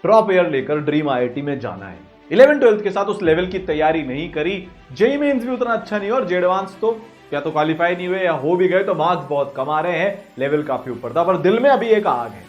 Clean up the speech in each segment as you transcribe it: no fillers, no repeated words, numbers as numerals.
Drop year लेकर dream IIT में जाना है। 11-12 के साथ उस लेवल की तैयारी नहीं करी, जेईई मेंस भी उतना अच्छा नहीं और जेडवांस तो क्या तो क्वालिफाई नहीं हुए या हो भी गए तो मार्क्स बहुत कम आ रहे हैं, लेवल काफी ऊपर था। पर दिल में अभी एक आग है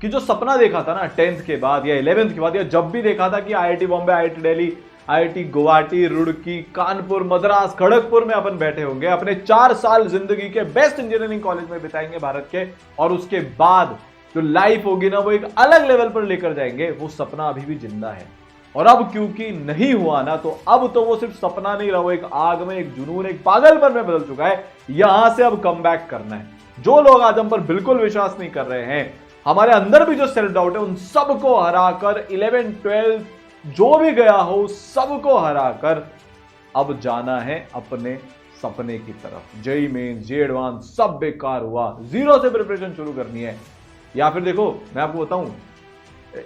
कि जो सपना देखा था ना 10th के बाद या 11th के बाद या जब भी देखा था कि IIT Bombay, IIT Delhi, IIT Guwahati, Roorkee, Kanpur, Madras, Kharagpur में अपन बैठे होंगे, अपने 4 साल जिंदगी के बेस्ट इंजीनियरिंग कॉलेज में बिताएंगे भारत के, और उसके बाद जो लाइफ होगी ना वो एक अलग लेवल पर लेकर जाएंगे, वो सपना अभी भी जिंदा है। और अब क्योंकि नहीं हुआ ना, तो अब तो वो सिर्फ सपना नहीं रहा, वो एक आग में, एक जुनून, एक पागलपन में बदल चुका है। यहां से अब कम बैक करना है। जो लोग आज हम पर बिल्कुल विश्वास नहीं कर रहे हैं, हमारे अंदर भी जो सेल्फ डाउट है, उन सबको हराकर 11-12 जो भी गया हो सबको हराकर अब जाना है अपने सपने की तरफ। जेईई मेंस, जेईई एडवांस सब बेकार हुआ, जीरो से प्रिपरेशन शुरू करनी है। या फिर देखो मैं आपको बताऊं,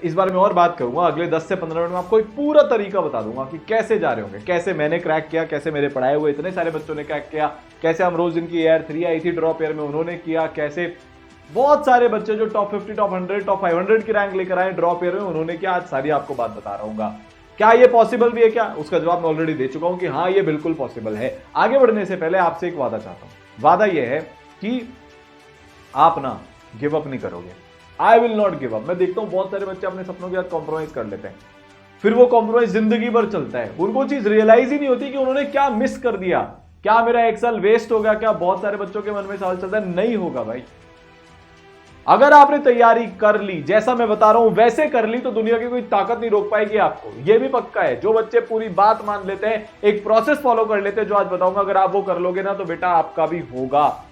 इस बारे में और बात करूंगा, अगले 10 से 15 मिनट में आपको एक पूरा तरीका बता दूंगा कि कैसे जा रहे होंगे, कैसे मैंने क्रैक किया, कैसे मेरे पढ़ाए हुए इतने सारे बच्चों ने क्रैक किया, कैसे हम रोज जिनकी एयर 3 आई थी ड्रॉप ईयर में उन्होंने किया, कैसे बहुत सारे बच्चे जो टॉप 50, टॉप 100, टॉप 500 की रैंक लेकर आए ड्रॉप ईयर में उन्होंने किया, आज सारी आपको बात बता रहा हूँ। क्या ये पॉसिबल भी है क्या? उसका जवाब मैं ऑलरेडी दे चुका हूं कि हाँ ये बिल्कुल पॉसिबल है। आगे बढ़ने से पहले आपसे एक वादा चाहता हूं। वादा यह है कि आप ना गिव अप नहीं करोगे। I will not give up. मैं देखता हूं बहुत सारे बच्चे अपने सपनों के साथ कॉम्प्रोमाइज कर लेते हैं, फिर वो कॉम्प्रोमाइज जिंदगी भर चलता है, उनको चीज रियलाइज ही नहीं होती कि उन्होंने क्या मिस कर दिया, क्या मेरा 1 साल वेस्ट हो गया। क्या बहुत सारे बच्चों के मन में सवाल चलता है, नहीं होगा भाई। अगर आपने तैयारी कर ली, जैसा मैं बता रहा हूं वैसे कर ली, तो दुनिया की कोई ताकत नहीं रोक पाएगी आपको। यह भी पक्का है। जो बच्चे पूरी बात मान लेते हैं, एक प्रोसेस फॉलो कर लेते हैं, जो आज बताऊंगा, अगर आप वो कर लोगे ना तो बेटा आपका भी होगा।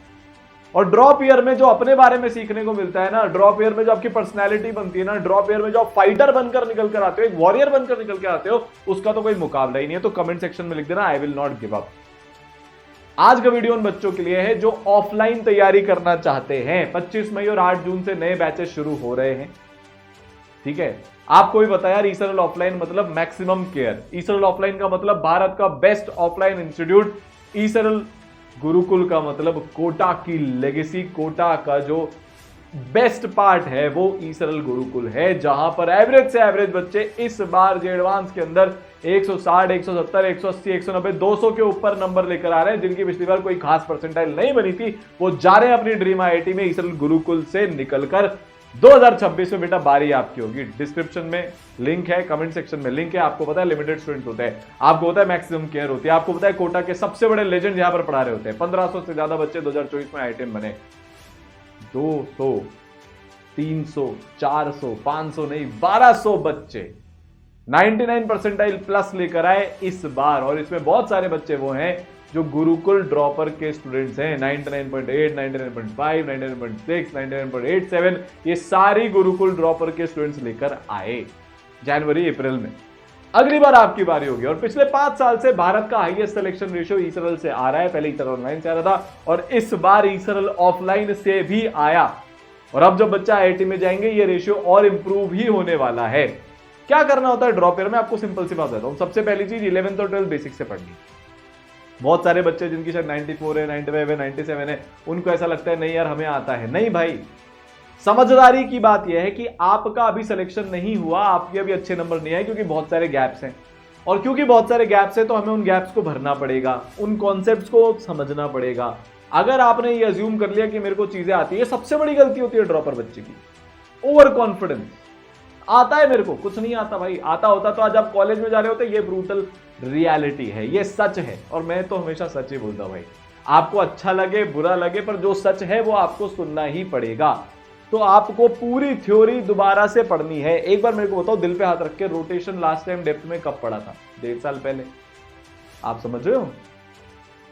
और ड्रॉप ईयर में जो अपने बारे में सीखने को मिलता है ना, ड्रॉप ईयर में जो आपकी पर्सनैलिटी बनती है ना, ड्रॉप ईयर में जो आप फाइटर बनकर निकल कर आते हो, एक वॉरियर बनकर निकल कर आते हो, उसका तो कोई मुकाबला ही नहीं है। तो कमेंट सेक्शन में लिख देना I will not give up. आज का वीडियो उन बच्चों के लिए है जो ऑफलाइन तैयारी करना चाहते हैं। 25 मई और 8 जून से नए बैचेस शुरू हो रहे हैं, ठीक है। आपको भी पता यार, ईसरल ऑफलाइन मतलब मैक्सिमम केयर। ईसरल ऑफलाइन का मतलब भारत का best offline institute. ESaral Gurukul का मतलब कोटा की लेगेसी, कोटा का जो बेस्ट पार्ट है वो ईसरल गुरुकुल है, जहां पर एवरेज से एवरेज बच्चे इस बार जे एडवांस के अंदर 160, 170, 180, 190, 200 के ऊपर नंबर लेकर आ रहे हैं। जिनकी पिछली बार कोई खास परसेंटाइल नहीं बनी थी, वो जा रहे हैं अपनी ड्रीम आईआईटी में ईसरल गुरुकुल से निकलकर। 2026 में बेटा बारी आपकी होगी। डिस्क्रिप्शन में लिंक है, कमेंट सेक्शन में लिंक है। आपको पता है लिमिटेड स्टूडेंट होते हैं, आपको पता है मैक्सिमम केयर होती है, आपको पता है कोटा के सबसे बड़े लेजेंड यहां पर पढ़ा रहे होते हैं। 1500 से ज्यादा बच्चे 2024 में आईआईटी बने। 200, 300, 400, 500 नहीं 1200 बच्चे 99 परसेंटाइल प्लस लेकर आए इस बार। और इसमें बहुत सारे बच्चे वो हैं जो गुरुकुल ड्रॉपर के स्टूडेंट्स हैं। 99.8, 99.5, 99.6, 99.87 ये सारी गुरुकुल ड्रॉपर के स्टूडेंट्स लेकर आए जनवरी अप्रैल में। अगली बार आपकी बारी होगी। और पिछले 5 साल से भारत का हाईएस्ट सिलेक्शन रेशियो ईसरल से आ रहा है। पहले ईसरल ऑनलाइन से आ रहा था और इस बार ईसरल ऑफलाइन से भी आया। और अब जब बच्चा आईआईटी में जाएंगे ये रेशियो और इंप्रूव ही होने वाला है। क्या करना होता है ड्रॉप ईयर में, आपको सिंपल सी बात बताता हूं। सबसे पहली चीज 11th और 12th बेसिक से पढ़नी। बहुत सारे बच्चे जिनकी शायद 94 है, 95 है, 97 है, उनको ऐसा लगता है नहीं यार हमें आता है। नहीं भाई, समझदारी की बात यह है कि आपका अभी सिलेक्शन नहीं हुआ, आपके अभी अच्छे नंबर नहीं आए क्योंकि बहुत सारे गैप्स हैं। और क्योंकि बहुत सारे गैप्स हैं तो हमें उन गैप्स को भरना पड़ेगा, उन कॉन्सेप्ट्स को समझना पड़ेगा। अगर आपने ये अज्यूम कर लिया कि मेरे को चीजें आती है, सबसे बड़ी गलती होती है ड्रॉपर बच्चे की, ओवर कॉन्फिडेंस। आता है मेरे को, कुछ नहीं आता भाई। आता होता तो आज आप कॉलेज में जा रहे होते। ये ब्रूटल रियलिटी है, ये सच है। और मैं तो हमेशा सच ही बोलता हूं भाई, आपको अच्छा लगे बुरा लगे, पर जो सच है वो आपको सुनना ही पड़ेगा। तो आपको पूरी थ्योरी दोबारा से पढ़नी है। एक बार मेरे को बताओ, दिल पे हाथ रख के, रोटेशन लास्ट टाइम डेप्थ में कब पढ़ा था? 1.5 साल पहले। आप समझ रहे हो?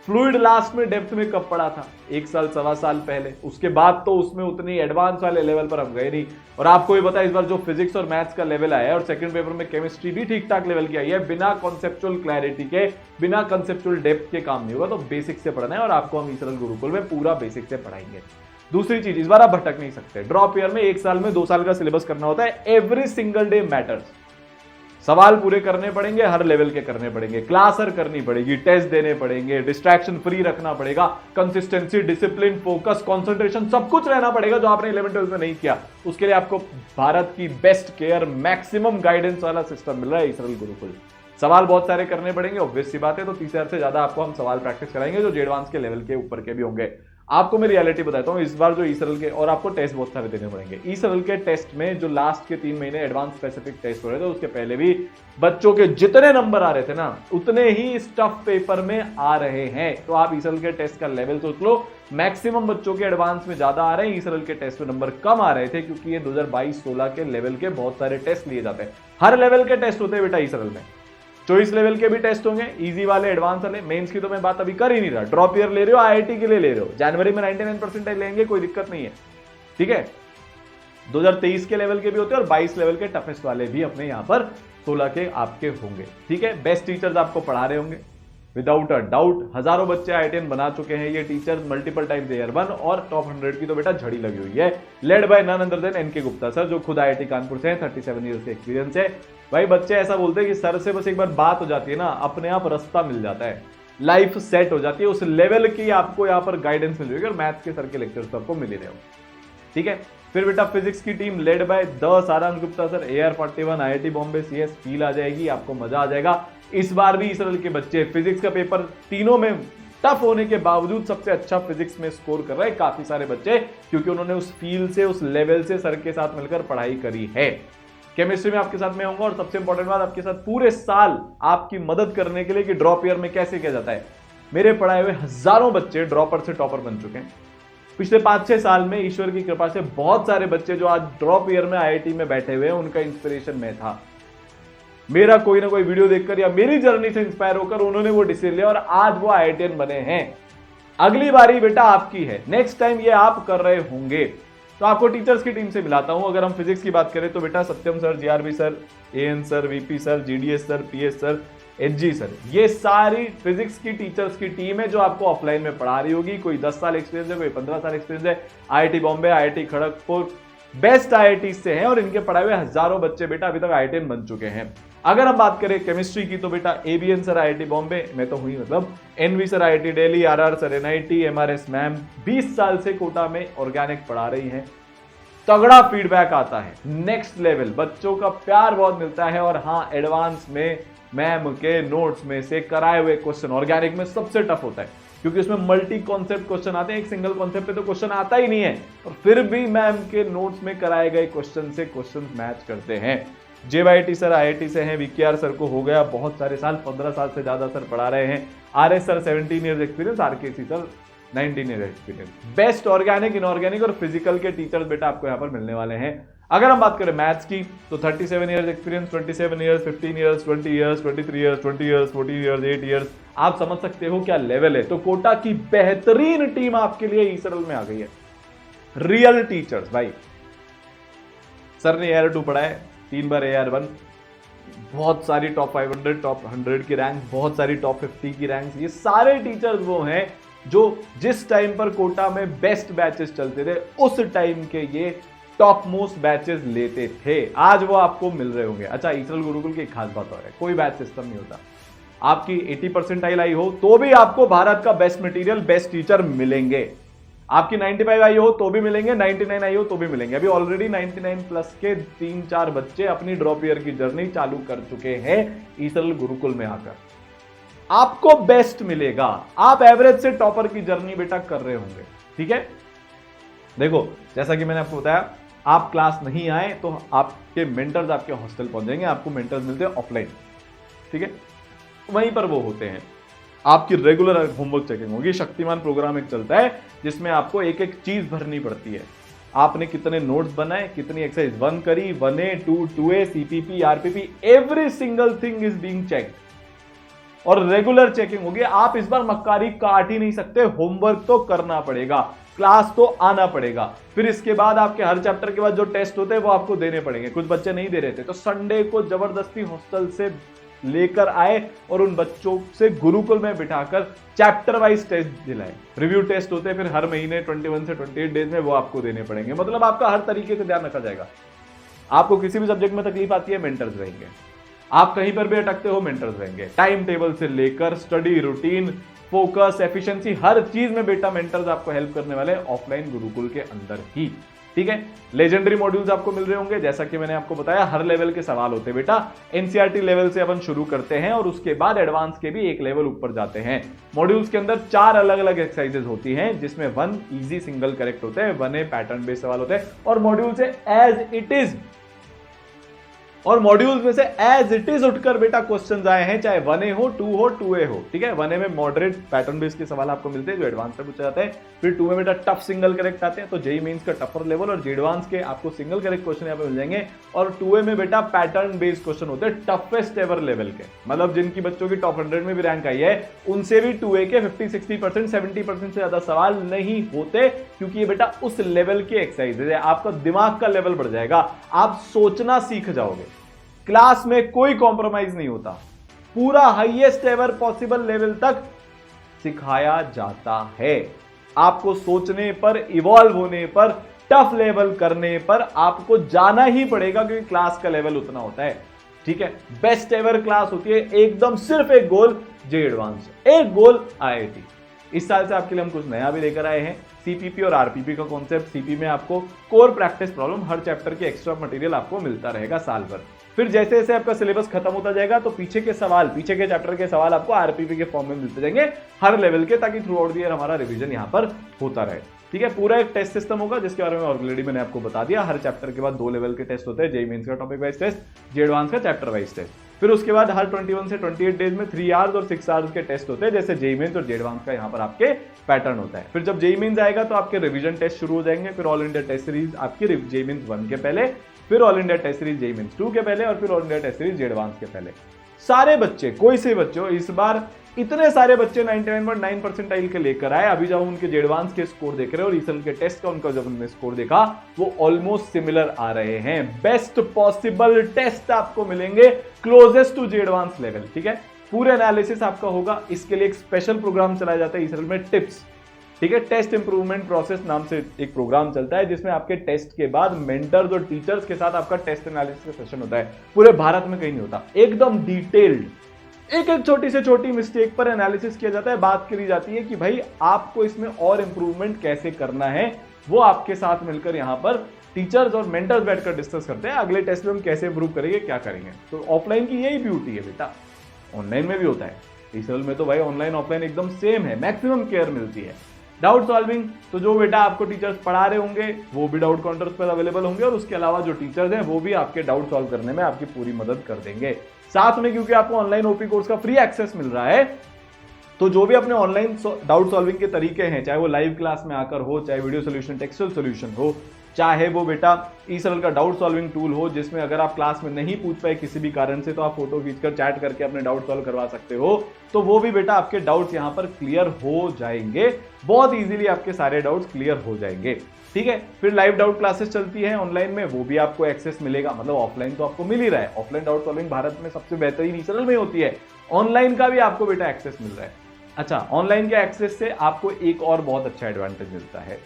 फ्लूइड लास्ट में डेप्थ में कब पढ़ा था? 1 साल, 1.25 साल पहले। उसके बाद तो उसमें उतनी एडवांस वाले लेवल पर हम गए नहीं। और आपको ये पता है इस बार जो फिजिक्स और मैथ्स का लेवल आया है, और सेकंड पेपर में केमिस्ट्री भी ठीक ठाक लेवल की आई है, बिना कॉन्सेप्चुअल क्लैरिटी के, बिना कॉन्सेप्चुअल डेप्थ के काम नहीं होगा। तो बेसिक से पढ़ना है और आपको हम ईसरल गुरुकुल में पूरा बेसिक से पढ़ाएंगे। दूसरी चीज, इस बार आप भटक नहीं सकते। ड्रॉप ईयर में 1 साल में 2 साल का सिलेबस करना होता है। Every single day matters. सवाल पूरे करने पड़ेंगे, हर लेवल के करने पड़ेंगे, क्लासर करनी पड़ेगी, टेस्ट देने पड़ेंगे, डिस्ट्रैक्शन फ्री रखना पड़ेगा, कंसिस्टेंसी, डिसिप्लिन, फोकस, कंसंट्रेशन सब कुछ रहना पड़ेगा जो आपने 11 12 में नहीं किया। उसके लिए आपको भारत की बेस्ट केयर, मैक्सिमम गाइडेंस वाला सिस्टम मिल रहा है इसरल गुरुकुल। सवाल बहुत सारे करने पड़ेंगे, ऑब्वियस सी बात है, तो 30,000 से ज्यादा आपको हम सवाल प्रैक्टिस कराएंगे जो एडवांस के लेवल के ऊपर के भी होंगे। आपको मैं रियलिटी बताता हूं, इस बार जो ईसरल के, और आपको टेस्ट बहुत सारे देने पड़ेंगे। ईसरल के टेस्ट में जो लास्ट के 3 महीने एडवांस स्पेसिफिक टेस्ट हो रहे थे, उसके पहले भी बच्चों के जितने नंबर आ रहे थे ना, उतने ही स्टफ पेपर में आ रहे हैं। तो आप ईसरल के टेस्ट का लेवल सोच लो, मैक्सिमम बच्चों के एडवांस में ज्यादा आ रहे हैं, ईसरल के टेस्ट में नंबर कम आ रहे थे, क्योंकि ये 2022-16 के लेवल के बहुत सारे टेस्ट लिए जाते हैं। हर लेवल के टेस्ट होते हैं बेटा ईसरल में, 24 लेवल के भी टेस्ट होंगे, इजी वाले, एडवांस वाले। मेंस की तो मैं बात अभी कर ही नहीं रहा, ड्रॉप ईयर ले रहे हो, आईआईटी के लिए ले रहे हो, जनवरी में 99% लेंगे, कोई दिक्कत नहीं है, ठीक है। 2023 के लेवल के भी होते हैं और 22 लेवल के टफेस्ट वाले भी अपने यहां पर 16 के आपके होंगे, ठीक है। बेस्ट टीचर्स आपको पढ़ा रहे होंगे विदाउट अ डाउट। हजारों बच्चे आईआईटीएन बना चुके हैं ये टीचर्स, मल्टीपल टाइम्स ईयर 1 और टॉप 100 की तो बेटा झड़ी लगी हुई है, led by none other than NK Gupta sir, जो खुद आईआईटी कानपुर से हैं, 37 ईयर्स के एक्सपीरियंस है। भाई बच्चे ऐसा बोलते हैं कि सर से बस एक बार बात हो जाती है ना, अपने आप रास्ता मिल जाता है, लाइफ सेट हो जाती है, उस लेवल की आपको यहाँ पर गाइडेंस मिल जाएगी। और मैथ्स के सर के लेक्चर्स तो आपको मिल ही रहे हो, ठीक है। फिर बेटा फिजिक्स की team lead by the Saransh Gupta sir, AR41 IIT Bombay CS, feel आ जाएगी, आपको मजा आ जाएगा। इस बार भी इसरल के बच्चे फिजिक्स का पेपर तीनों में टफ होने के बावजूद सबसे अच्छा फिजिक्स में स्कोर कर रहे हैं काफी सारे बच्चे, क्योंकि उन्होंने उस फील्ड से, उस लेवल से सर के साथ मिलकर पढ़ाई करी है। केमिस्ट्री में आपके साथ में होऊंगा, और सबसे इंपॉर्टेंट बात, आपके साथ पूरे साल आपकी मदद करने के लिए कि ड्रॉप ईयर में कैसे किया जाता है। मेरे पढ़ाए हुए हजारों बच्चे ड्रॉपर से टॉपर बन चुके हैं पिछले 5-6 साल में। ईश्वर की कृपा से बहुत सारे बच्चे जो आज ड्रॉप ईयर में आईआईटी में बैठे हुए हैं, उनका इंस्पिरेशन मैं था। मेरा कोई ना कोई वीडियो देखकर या मेरी जर्नी से इंस्पायर होकर उन्होंने वो डिसीजन लिया और आज वो आईआईटीएन बने हैं। अगली बारी बेटा आपकी है, नेक्स्ट टाइम ये आप कर रहे होंगे। तो आपको टीचर्स की टीम से मिलाता हूं। अगर हम फिजिक्स की बात करें तो बेटा Satyam sir, GRB sir, AN sir, VP sir, GDS sir, PS sir, HG sir, ये सारी फिजिक्स की टीचर्स की टीम है जो आपको ऑफलाइन में पढ़ा रही होगी। कोई 10 साल एक्सपीरियंस है, कोई 15 साल एक्सपीरियंस है। IIT Bombay, IIT Kharagpur best IIT से हैं और इनके पढ़ाए हुए हजारों बच्चे बेटा अभी तक आईआईटीएन बन चुके हैं। अगर हम बात करें केमिस्ट्री की तो बेटा एबीएन सर आईआईटी बॉम्बे में तो हुई, मतलब NV sir IIT Delhi, RR sir NIT, MRS ma'am 20 साल से कोटा में ऑर्गेनिक पढ़ा रही हैं। तगड़ा फीडबैक आता है, नेक्स्ट लेवल, बच्चों का प्यार बहुत मिलता है। और हाँ, एडवांस में मैम के नोट्स में से कराए हुए क्वेश्चन ऑर्गेनिक में सबसे टफ होता है, क्योंकि उसमें मल्टी कॉन्सेप्ट क्वेश्चन आते हैं, एक सिंगल कॉन्सेप्ट पे तो क्वेश्चन आता ही नहीं है, और फिर भी मैम के नोट्स में कराए गए क्वेश्चन से क्वेश्चन मैच करते हैं। जेवाईटी सर आईआईटी से हैं, वीकेआर सर को हो गया बहुत सारे साल, 15 साल से ज्यादा सर पढ़ा रहे हैं। RS sir 17 years experience, RKC sir 19 year experience. Best organic, inorganic और फिजिकल के टीचर्स बेटा आपको यहाँ पर मिलने वाले हैं। अगर हम बात करें मैथ्स की तो 37 years experience, 27 years, 15 years, 20 years, 23 years, 20 years, 14 years, 8 years. आप समझ सकते हो क्या लेवल है। तो कोटा की बेहतरीन टीम आपके लिए ईसरल में आ गई है, रियल टीचर्स भाई। सर ने AR2 पढ़ा है, 3 बार AR1, बहुत सारी टॉप 500, टॉप 100 की रैंक, बहुत सारी टॉप 50 की रैंक। ये सारे टीचर्स वो हैं जो जिस टाइम पर कोटा में बेस्ट बैचेस चलते थे उस टाइम के ये टॉप मोस्ट बैचेस लेते थे। आज वो आपको मिल रहे होंगे। अच्छा, ईसरल गुरुकुल की एक खास बात और है, कोई बैच सिस्टम नहीं होता। आपकी 80% आई हो तो भी आपको भारत का बेस्ट मटेरियल, बेस्ट टीचर मिलेंगे। आपकी 95 आई हो तो भी मिलेंगे, 99 आई हो तो भी मिलेंगे। अभी ऑलरेडी 99 प्लस के 3-4 बच्चे अपनी ड्रॉप ईयर की जर्नी चालू कर चुके हैं ईसरल गुरुकुल में आकर। आपको बेस्ट मिलेगा, आप एवरेज से टॉपर की जर्नी बेटा कर रहे होंगे, ठीक है। देखो, जैसा कि मैंने आपको बताया, आप क्लास नहीं आए तो आपके मेंटर्स आपके हॉस्टल पहुंच जाएंगे। आपको मेंटर्स मिलते हैं ऑफलाइन, ठीक है, वहीं पर वो होते हैं। आपकी रेगुलर होमवर्क चेकिंग होगी। शक्तिमान प्रोग्राम एक चलता है जिसमें आपको एक एक चीज भरनी पड़ती है। आपने कितने नोट्स बनाए, कितनी एक्सरसाइज 1 करी, 1A, 2, 2A, CPP, RPP, every single thing is being checked और रेगुलर चेकिंग होगी। आप इस बार मक्कारी काट ही नहीं सकते, होमवर्क तो करना पड़ेगा, क्लास तो आना पड़ेगा। फिर इसके बाद आपके हर चैप्टर के बाद जो टेस्ट होते हैं वो आपको देने पड़ेंगे। कुछ बच्चे नहीं दे रहे थे तो संडे को जबरदस्ती हॉस्टल से लेकर आए और उन बच्चों से गुरुकुल में बिठाकर चैप्टर वाइज टेस्ट दिलाए। रिव्यू टेस्ट होते हैं फिर हर महीने 21 से 28 डेज में, वो आपको देने पड़ेंगे। मतलब आपका हर तरीके से ध्यान रखा जाएगा। आपको किसी भी सब्जेक्ट में तकलीफ आती है, मेंटर्स रहेंगे। आप कहीं पर भी अटकते हो, मेंटर्स रहेंगे। टाइम टेबल से लेकर स्टडी रूटीन, फोकस, एफिशिएंसी, हर चीज में बेटा मेंटर्स आपको हेल्प करने वाले ऑफलाइन गुरुकुल के अंदर ही। ठीक है, लेजेंडरी मॉड्यूल्स आपको मिल रहे होंगे, जैसा कि मैंने आपको बताया हर लेवल के सवाल होते हैं बेटा। एनसीईआरटी लेवल से अपन शुरू करते हैं और उसके बाद एडवांस के भी एक लेवल ऊपर जाते हैं। मॉड्यूल्स के अंदर 4 अलग अलग एक्सरसाइजेस होती हैं, जिसमें 1 इजी सिंगल करेक्ट होते हैं, 1 पैटर्न बेस्ड सवाल होते हैं, और मॉड्यूल से एज इट इज मॉड्यूल्स में से एज इट इज उठकर बेटा क्वेश्चंस आए हैं, चाहे 1A हो, 2 हो, 2A हो। ठीक है, 1A में मॉडरेट पैटर्न बेस्ड के सवाल आपको मिलते हैं जो एडवांस में पूछे जाते हैं, फिर 2 में बेटा टफ सिंगल करेक्ट आते हैं, तो जेईई मेंस का टफर लेवल और जेएडवांस के आपको सिंगल करेक्ट क्वेश्चन यहाँ पे मिल जाएंगे, और 2A में बेटा पैटर्न बेस्ड क्वेश्चन होते हैं टफेस्ट एवर लेवल के, मतलब जिनकी बच्चों की टॉप 100 में भी रैंक आई है उनसे भी 2A के 50-60%, 70% से ज्यादा सवाल नहीं होते, क्योंकि ये बेटा उस लेवल की एक्सरसाइज है। आपका दिमाग का लेवल बढ़ जाएगा, आप सोचना सीख जाओगे। क्लास में कोई कॉम्प्रोमाइज नहीं होता, पूरा हाईएस्ट एवर पॉसिबल लेवल तक सिखाया जाता है। आपको सोचने पर, इवॉल्व होने पर, टफ लेवल करने पर आपको जाना ही पड़ेगा, क्योंकि क्लास का लेवल उतना होता है। ठीक है, बेस्ट एवर क्लास होती है एकदम, सिर्फ एक गोल जेईई एडवांस, एक गोल आईआईटी। इस साल से आपके लिए हम कुछ नया भी लेकर आए हैं, सीपीपी और आरपीपी का कॉन्सेप्ट। सीपी में आपको कोर प्रैक्टिस प्रॉब्लम, हर चैप्टर की एक्स्ट्रा मटेरियल आपको मिलता रहेगा साल भर। फिर जैसे जैसे आपका सिलेबस खत्म होता जाएगा तो पीछे के सवाल, पीछे के चैप्टर के सवाल आपको आरपीपी के फॉर्म में मिलते जाएंगे हर लेवल के, ताकि थ्रू आउट द ईयर हमारा रिवीजन यहाँ पर होता रहे। ठीक है, पूरा एक टेस्ट सिस्टम होगा जिसके बारे में ऑलरेडी मैंने आपको बता दिया। हर चैप्टर के बाद 2 लेवल के टेस्ट होते हैं, जेईई मेंस का topic wise test, JEE advance का चैप्टर वाइज टेस्ट। फिर उसके बाद हर 21 से 28 डेज में 3 आवर्स और 6 आवर्स के टेस्ट होते हैं, जैसे जेईई मेंस और जेईई एडवांस का यहाँ पर आपके पैटर्न होता है। फिर जब जेईई मेंस आएगा तो आपके रिवीजन टेस्ट शुरू हो जाएंगे, फिर ऑल इंडिया टेस्ट सीरीज आपकी जेईई मेंस 1 के पहले, फिर all India test series JEE mains 2 के पहले, और फिर all India test series JEE advance के पहले। सारे बच्चे, कोई से बच्चे हो, इस बार इतने सारे बच्चे 99.9 परसेंटाइल के लेकर आए। अभी जब उनके जेईई एडवांस के स्कोर देख रहे हैं और ईसल के टेस्ट का उनका जब उन्होंने स्कोर देखा, वो ऑलमोस्ट सिमिलर आ रहे हैं। बेस्ट पॉसिबल टेस्ट आपको मिलेंगे closest to JEE advance level. ठीक है, पूरे एनालिसिस आपका होगा, इसके लिए एक स्पेशल प्रोग्राम चलाया जाता है ईसल में, टिप्स। ठीक है, टेस्ट इंप्रूवमेंट प्रोसेस नाम से एक प्रोग्राम चलता है, जिसमें आपके टेस्ट के बाद मेंटर्स और टीचर्स के साथ आपका टेस्ट एनालिसिस का सेशन होता है। पूरे भारत में कहीं नहीं होता, एकदम डिटेल्ड, एक एक छोटी से छोटी मिस्टेक पर एनालिसिस किया जाता है। बात करी जाती है कि भाई आपको इसमें और इंप्रूवमेंट कैसे करना है, वो आपके साथ मिलकर यहाँ पर टीचर्स और मेंटर्स बैठकर डिस्कस करते हैं। अगले टेस्ट में हम कैसे इंप्रूव करेंगे, क्या करेंगे। तो ऑफलाइन की यही ब्यूटी है बेटा, ऑनलाइन में भी होता है, ईसल में तो भाई ऑनलाइन ऑफलाइन एकदम सेम है, मैक्सिमम केयर मिलती है। डाउट सॉल्विंग, तो जो बेटा आपको टीचर्स पढ़ा रहे होंगे वो भी डाउट काउंटर्स पर अवेलेबल होंगे, और उसके अलावा जो टीचर्स हैं वो भी आपके डाउट सॉल्व करने में आपकी पूरी मदद कर देंगे। साथ में क्योंकि आपको ऑनलाइन ओपी कोर्स का फ्री एक्सेस मिल रहा है, तो जो भी अपने ऑनलाइन डाउट सॉल्विंग के तरीके हैं, चाहे वो लाइव क्लास में आकर हो, चाहे वीडियो सोल्यूशन टेक्सुअल सोल्यूशन हो, चाहे वो बेटा ईसरल का डाउट सॉल्विंग टूल हो, जिसमें अगर आप क्लास में नहीं पूछ पाए किसी भी कारण से तो आप फोटो खींचकर चैट करके अपने डाउट सॉल्व करवा सकते हो, तो वो भी बेटा आपके डाउट्स यहां पर क्लियर हो जाएंगे, बहुत इजीली आपके सारे डाउट्स क्लियर हो जाएंगे। ठीक है, फिर लाइव डाउट क्लासेस चलती है ऑनलाइन में, वो भी आपको एक्सेस मिलेगा। मतलब ऑफलाइन तो आपको मिल ही रहा है, ऑफलाइन डाउट सॉल्विंग भारत में सबसे बेहतरीन ईसरल में होती है, ऑनलाइन का भी आपको बेटा एक्सेस मिल रहा है। अच्छा, ऑनलाइन के एक्सेस से आपको एक और बहुत अच्छा एडवांटेज मिलता है,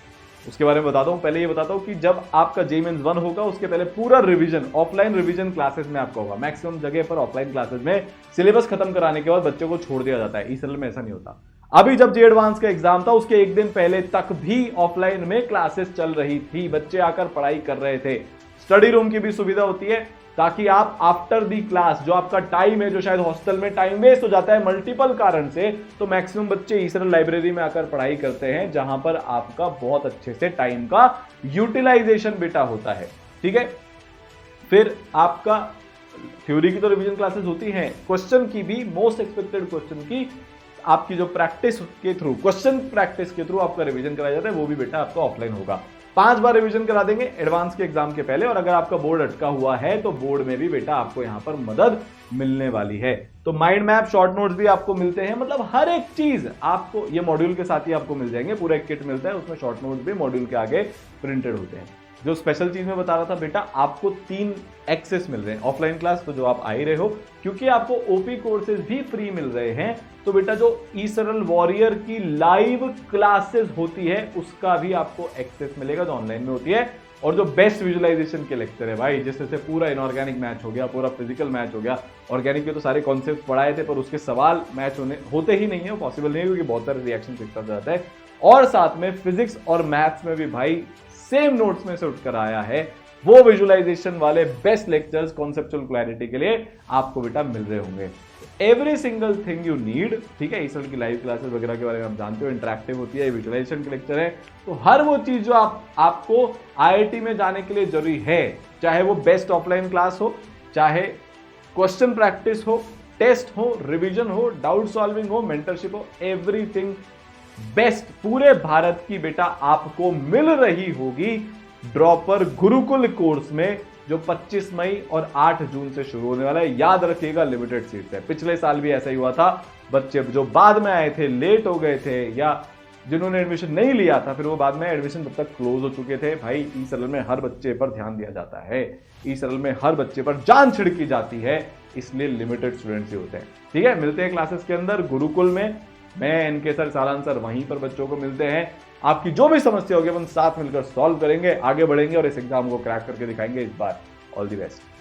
उसके बारे में बताता हूं। पहले ये बताता हूं कि जब आपका जेईई मेंस 1 होगा उसके पहले पूरा रिवीजन ऑफलाइन रिवीजन क्लासेस में आपका होगा। मैक्सिमम जगह पर ऑफलाइन क्लासेस में सिलेबस खत्म कराने के बाद बच्चों को छोड़ दिया जाता है, ईसरल में ऐसा नहीं होता। अभी जब जेईई एडवांस का एग्जाम था उसके एक दिन पहले तक भी ऑफलाइन में क्लासेस चल रही थी, बच्चे आकर पढ़ाई कर रहे थे। स्टडी रूम की भी सुविधा होती है, ताकि आप आफ्टर दी क्लास जो आपका टाइम है, जो शायद हॉस्टल में टाइम वेस्ट हो जाता है मल्टीपल कारण से, तो मैक्सिमम बच्चे ईसरल लाइब्रेरी में आकर पढ़ाई करते हैं, जहां पर आपका बहुत अच्छे से टाइम का यूटिलाइजेशन बेटा होता है। ठीक है, फिर आपका थ्योरी की तो रिवीजन क्लासेस होती हैं, क्वेश्चन की भी, मोस्ट एक्सपेक्टेड क्वेश्चन की आपकी जो प्रैक्टिस के थ्रू, क्वेश्चन प्रैक्टिस के थ्रू आपका रिवीजन कराया जाता है, वो भी बेटा आपका ऑफलाइन होगा। 5 बार रिवीजन करा देंगे एडवांस के एग्जाम के पहले, और अगर आपका बोर्ड अटका हुआ है तो बोर्ड में भी बेटा आपको यहां पर मदद मिलने वाली है। तो माइंड मैप, शॉर्ट नोट्स भी आपको मिलते हैं, मतलब हर एक चीज आपको ये मॉड्यूल के साथ ही आपको मिल जाएंगे। पूरा एक किट मिलता है, उसमें शॉर्ट नोट्स भी मॉड्यूल के आगे प्रिंटेड होते हैं। जो स्पेशल चीज में बता रहा था बेटा, आपको 3 एक्सेस मिल रहे हैं। ऑफलाइन क्लास तो जो आप आ ही रहे हो, क्योंकि आपको ओपी कोर्सेज भी फ्री मिल रहे हैं, तो बेटा जो ईसरल वॉरियर की लाइव क्लासेस होती है उसका भी आपको एक्सेस मिलेगा, जो ऑनलाइन में होती है। और जो बेस्ट विजुअलाइजेशन के लेक्चर है भाई, जिससे से पूरा इनऑर्गेनिक मैच हो गया, पूरा फिजिकल मैच हो गया। ऑर्गेनिक के तो सारे कॉन्सेप्ट पढ़ाए थे, पर उसके सवाल मैच होते ही नहीं है, पॉसिबल नहीं है, क्योंकि बहुत सारे रिएक्शन एक साथ जाता है। और साथ में फिजिक्स और मैथ्स में भी भाई सेम नोट्स में से उठकर आया है, वो विजुअलाइजेशन वाले बेस्ट लेक्चर्स कॉन्सेप्चुअल क्लैरिटी के लिए आपको बेटा मिल रहे होंगे। Every single thing you need, ठीक है, ईसल की लाइव क्लासेस वगैरह के बारे में आप जानते हो, इंटरेक्टिव होती है, विजुअलाइजेशन के लेक्चर है। तो हर वो चीज जो आपको आईआईटी में जाने के लिए जरूरी है, चाहे वो बेस्ट ऑफलाइन क्लास हो, चाहे क्वेश्चन प्रैक्टिस हो, टेस्ट हो, रिवीजन हो, डाउट सॉल्विंग हो, मेंटरशिप हो, एवरीथिंग बेस्ट पूरे भारत की बेटा आपको मिल रही होगी ड्रॉपर गुरुकुल कोर्स में, जो 25 मई और 8 जून से शुरू होने वाला है। याद रखिएगा लिमिटेड सीट्स है। पिछले साल भी ऐसा ही हुआ था, बच्चे जो बाद में आए थे, लेट हो गए थे, या जिन्होंने एडमिशन नहीं लिया था, फिर वो बाद में एडमिशन तब तक क्लोज हो चुके थे। भाई ई सरल में हर बच्चे पर ध्यान दिया जाता है, ई सरल में हर बच्चे पर जान छिड़की जाती है, इसलिए लिमिटेड स्टूडेंट्स ही होते हैं। ठीक है, मिलते हैं क्लासेस के अंदर गुरुकुल में। मैं इनके सर सालान सर वहीं पर बच्चों को मिलते हैं। आपकी जो भी समस्या होगी अपन साथ मिलकर सॉल्व करेंगे, आगे बढ़ेंगे और इस एग्जाम को क्रैक करके दिखाएंगे इस बार। All the best.